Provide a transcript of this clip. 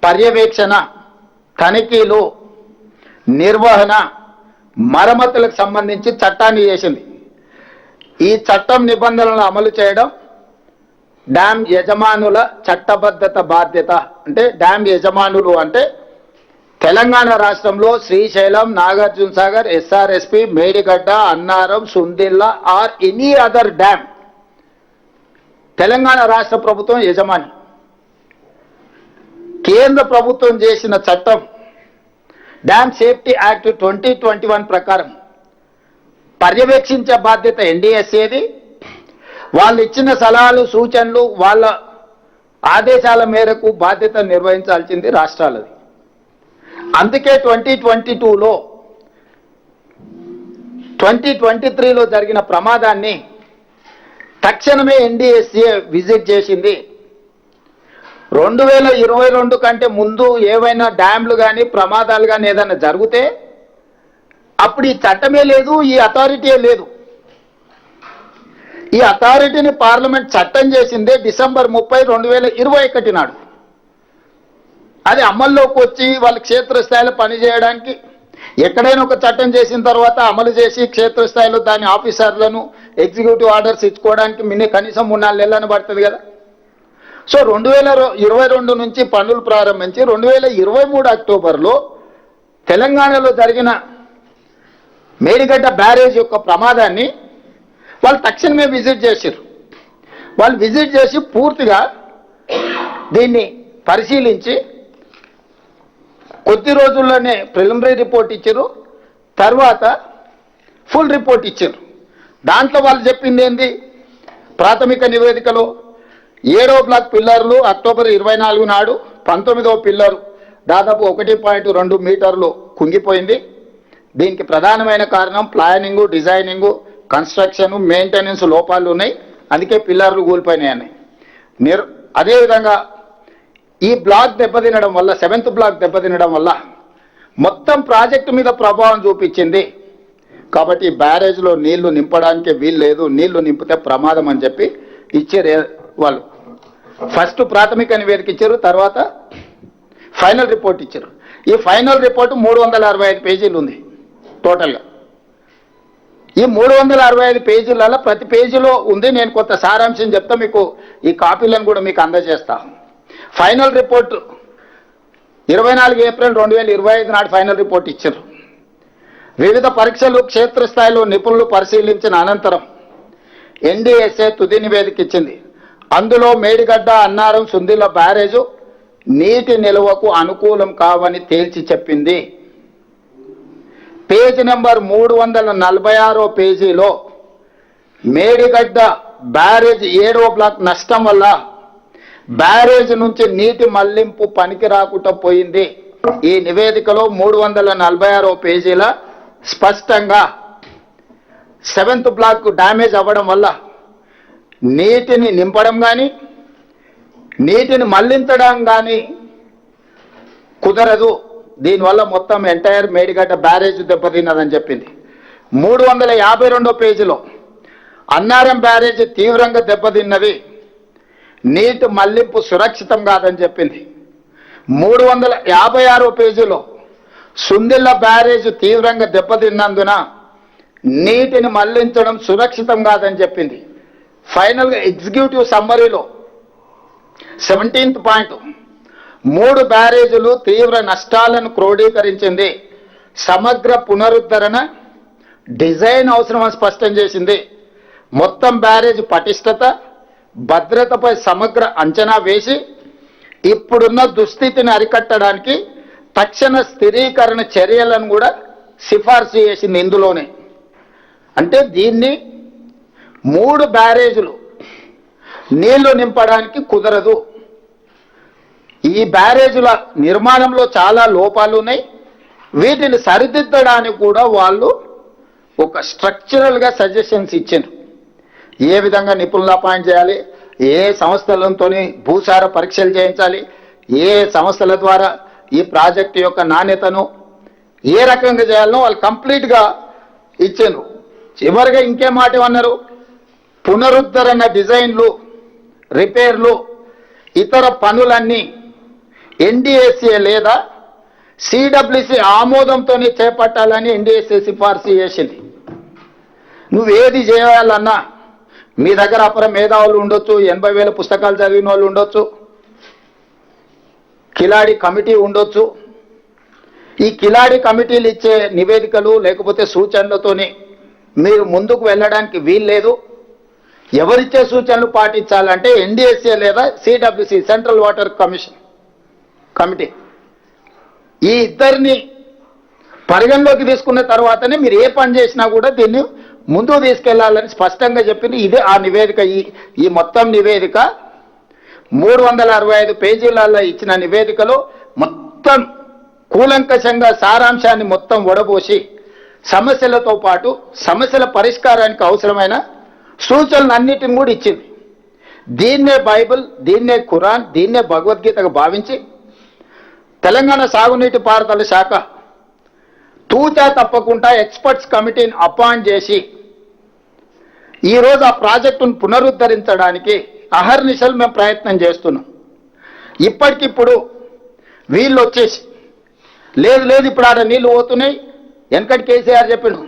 పర్యవేక్షణ, తనిఖీలు, నిర్వహణ, మరమ్మతులకు సంబంధించి చట్టాన్ని చేసింది. ఈ చట్టం నిబంధనలను అమలు చేయడం డ్యామ్ యజమానుల చట్టబద్ధత బాధ్యత. అంటే డ్యామ్ యజమానులు అంటే తెలంగాణ రాష్ట్రంలో Srisailam, Nagarjuna Sagar, SRSP, Medigadda, Annaram, Sundilla or any other dam Telangana రాష్ట్ర ప్రభుత్వం యజమాని. కేంద్ర ప్రభుత్వం చేసిన చట్టం డ్యామ్ సేఫ్టీ యాక్ట్ 2021 ప్రకారం పర్యవేక్షించే బాధ్యత ఎన్డీఎస్ఏది. వాళ్ళు ఇచ్చిన సలహాలు, సూచనలు, వాళ్ళ ఆదేశాల మేరకు బాధ్యత నిర్వహించాల్సింది రాష్ట్రాలది. అందుకే 2022లో 2023లో జరిగిన ప్రమాదాన్ని తక్షణమే ఎన్డీఎస్ఏ విజిట్ చేసింది. 2022 కంటే ముందు ఏవైనా డ్యామ్లు కానీ ప్రమాదాలు కానీ ఏదైనా జరిగితే అప్పుడు ఈ చట్టమే లేదు, ఈ అథారిటీయే లేదు. ఈ అథారిటీని పార్లమెంట్ చట్టం చేసిందే డిసెంబర్ 30, 2021 నాడు. అది అమల్లోకి వచ్చి వాళ్ళు క్షేత్రస్థాయిలో పనిచేయడానికి ఎక్కడైనా ఒక చట్టం చేసిన తర్వాత అమలు చేసి క్షేత్రస్థాయిలో దాని ఆఫీసర్లను ఎగ్జిక్యూటివ్ ఆర్డర్స్ ఇచ్చుకోవడానికి కనీసం 3-4 నెలలను పడుతుంది కదా. సో 2022 నుంచి పనులు ప్రారంభించి 2023 అక్టోబర్లో తెలంగాణలో జరిగిన మేడిగడ్డ బ్యారేజ్ యొక్క ప్రమాదాన్ని వాళ్ళు తక్షణమే విజిట్ చేశారు. వాళ్ళు విజిట్ చేసి పూర్తిగా దీన్ని పరిశీలించి కొద్ది రోజుల్లోనే ప్రిలిమినరీ రిపోర్ట్ ఇచ్చారు, తర్వాత ఫుల్ రిపోర్ట్ ఇచ్చారు. దాంట్లో వాళ్ళు చెప్పింది ఏంది, ప్రాథమిక నివేదికలో 7వ బ్లాక్ పిల్లర్లు అక్టోబర్ 24 నాడు 19వ పిల్లరు దాదాపు 1.2 మీటర్లు కుంగిపోయింది. దీనికి ప్రధానమైన కారణం ప్లానింగు, డిజైనింగు, కన్స్ట్రక్షన్, మెయింటెనెన్స్ లోపాలు ఉన్నాయి, అందుకే పిల్లర్లు కూలిపోయినాయని. అదేవిధంగా ఈ బ్లాక్ దెబ్బతినడం వల్ల 7th బ్లాక్ దెబ్బతినడం వల్ల మొత్తం ప్రాజెక్టు మీద ప్రభావం చూపించింది. కాబట్టి బ్యారేజ్లో నీళ్లు నింపడానికి వీలు లేదు, నీళ్లు నింపితే ప్రమాదం అని చెప్పి ఇచ్చారు వాళ్ళు. ఫస్ట్ ప్రాథమిక నివేదిక ఇచ్చారు, తర్వాత ఫైనల్ రిపోర్ట్ ఇచ్చారు. ఈ ఫైనల్ రిపోర్టు 365 పేజీలు ఉంది టోటల్గా. ఈ 365 పేజీలలో ప్రతి పేజీలో ఉంది. నేను కొంత సారాంశం చెప్తా, మీకు ఈ కాపీలను కూడా మీకు అందజేస్తా. ఫైనల్ రిపోర్టు 24 ఏప్రిల్ 2025 నాడు ఫైనల్ రిపోర్ట్ ఇచ్చారు. వివిధ పరీక్షలు క్షేత్రస్థాయిలో నిపుణులు పరిశీలించిన అనంతరం ఎన్డీఎస్ఏ తుది నివేదిక ఇచ్చింది. అందులో మేడిగడ్డ, అన్నారం, సుందిల్ల బ్యారేజు నీటి నిల్వకు అనుకూలం కావని తేల్చి చెప్పింది. పేజీ నెంబర్ 346 పేజీలో మేడిగడ్డ బ్యారేజ్ 7వ బ్లాక్ నష్టం వల్ల బ్యారేజ్ నుంచి నీటి మళ్లింపు పనికి రాకుండా పోయింది. ఈ నివేదికలో 346 పేజీల స్పష్టంగా 7th బ్లాక్ డ్యామేజ్ అవ్వడం వల్ల నీటిని నింపడం కానీ నీటిని మళ్లించడం కానీ కుదరదు. దీనివల్ల మొత్తం ఎంటైర్ మేడిగడ్డ బ్యారేజ్ దెబ్బతిన్నదని చెప్పింది. 352 పేజీలో అన్నారం బ్యారేజ్ తీవ్రంగా దెబ్బతిన్నది, నీటి మళ్లింపు సురక్షితం కాదని చెప్పింది. 356 పేజీలో సుందిల్ల బ్యారేజ్ తీవ్రంగా దెబ్బతిన్నందున నీటిని మళ్లించడం సురక్షితం కాదని చెప్పింది. ఫైనల్గా ఎగ్జిక్యూటివ్ సమ్మరీలో 17th పాయింట్ 3 బ్యారేజీలు తీవ్ర నష్టాలను క్రోడీకరించింది, సమగ్ర పునరుద్ధరణ డిజైన్ అవసరమని స్పష్టం చేసింది. మొత్తం బ్యారేజ్ పటిష్టత, భద్రతపై సమగ్ర అంచనా వేసి ఇప్పుడున్న దుస్థితిని అరికట్టడానికి తక్షణ స్థిరీకరణ చర్యలను కూడా సిఫార్సు చేసింది ఇందులోనే. అంటే దీన్ని 3 బ్యారేజీలు నీళ్లు నింపడానికి కుదరదు. ఈ బ్యారేజీల నిర్మాణంలో చాలా లోపాలు ఉన్నాయి, వీటిని సరిదిద్దడానికి కూడా వాళ్ళు ఒక స్ట్రక్చరల్గా సజెషన్స్ ఇచ్చారు. ఏ విధంగా నిపుణులు అపాయింట్ చేయాలి, ఏ సంస్థలతో భూసార పరీక్షలు చేయించాలి, ఏ సంస్థల ద్వారా ఈ ప్రాజెక్టు యొక్క నాణ్యతను ఏ రకంగా చేయాలనో వాళ్ళు కంప్లీట్గా ఇచ్చారు. చివరిగా ఇంకే మాట అన్నారు, పునరుద్ధరణ డిజైన్లు, రిపేర్లు, ఇతర పనులన్నీ ఎన్డీఎస్ఏ లేదా సిడబ్ల్యూసి ఆమోదంతోనే చేపట్టాలని ఎన్డీఎస్ఏ సిఫార్సు చేసింది. నువ్వేది చేయాలన్నా మీ దగ్గర అపర మేధావులు ఉండొచ్చు, 80,000 పుస్తకాలు చదివిన వాళ్ళు ఉండొచ్చు, కిలాడి కమిటీ ఉండొచ్చు. ఈ కిలాడి కమిటీలు ఇచ్చే నివేదికలు లేకపోతే సూచనలతోనే మీరు ముందుకు వెళ్ళడానికి వీల్లేదు. ఎవరిచ్చే సూచనలు పాటించాలంటే ఎన్డీఎస్ఏ లేదా CWC central water commission committee ఈ ఇద్దరిని పరిగణలోకి తీసుకున్న తర్వాతనే మీరు ఏ పని చేసినా కూడా దీన్ని ముందుకు తీసుకెళ్లాలని స్పష్టంగా చెప్పింది. ఇదే ఆ నివేదిక. ఈ మొత్తం నివేదిక 365 పేజీలలో ఇచ్చిన నివేదికలో మొత్తం కూలంకషంగా సారాంశాన్ని మొత్తం వడబోసి సమస్యలతో పాటు సమస్యల పరిష్కారానికి అవసరమైన సూచనలన్నిటిని కూడా ఇచ్చింది. దీన్నే బైబిల్, దీన్నే ఖురాన్, దీన్నే భగవద్గీతగా భావించి తెలంగాణ సాగునీటి పారుదల శాఖ తూచా తప్పకుండా ఎక్స్పర్ట్స్ కమిటీని అపాయింట్ చేసి ఈరోజు ఆ ప్రాజెక్టును పునరుద్ధరించడానికి అహర్నిశలు మేము ప్రయత్నం చేస్తున్నాం. ఇప్పటికిప్పుడు వీళ్ళు వచ్చేసి లేదు ఇప్పుడు ఆడ నీళ్ళు పోతున్నాయి, వెనకటి కేసీఆర్ చెప్పాడు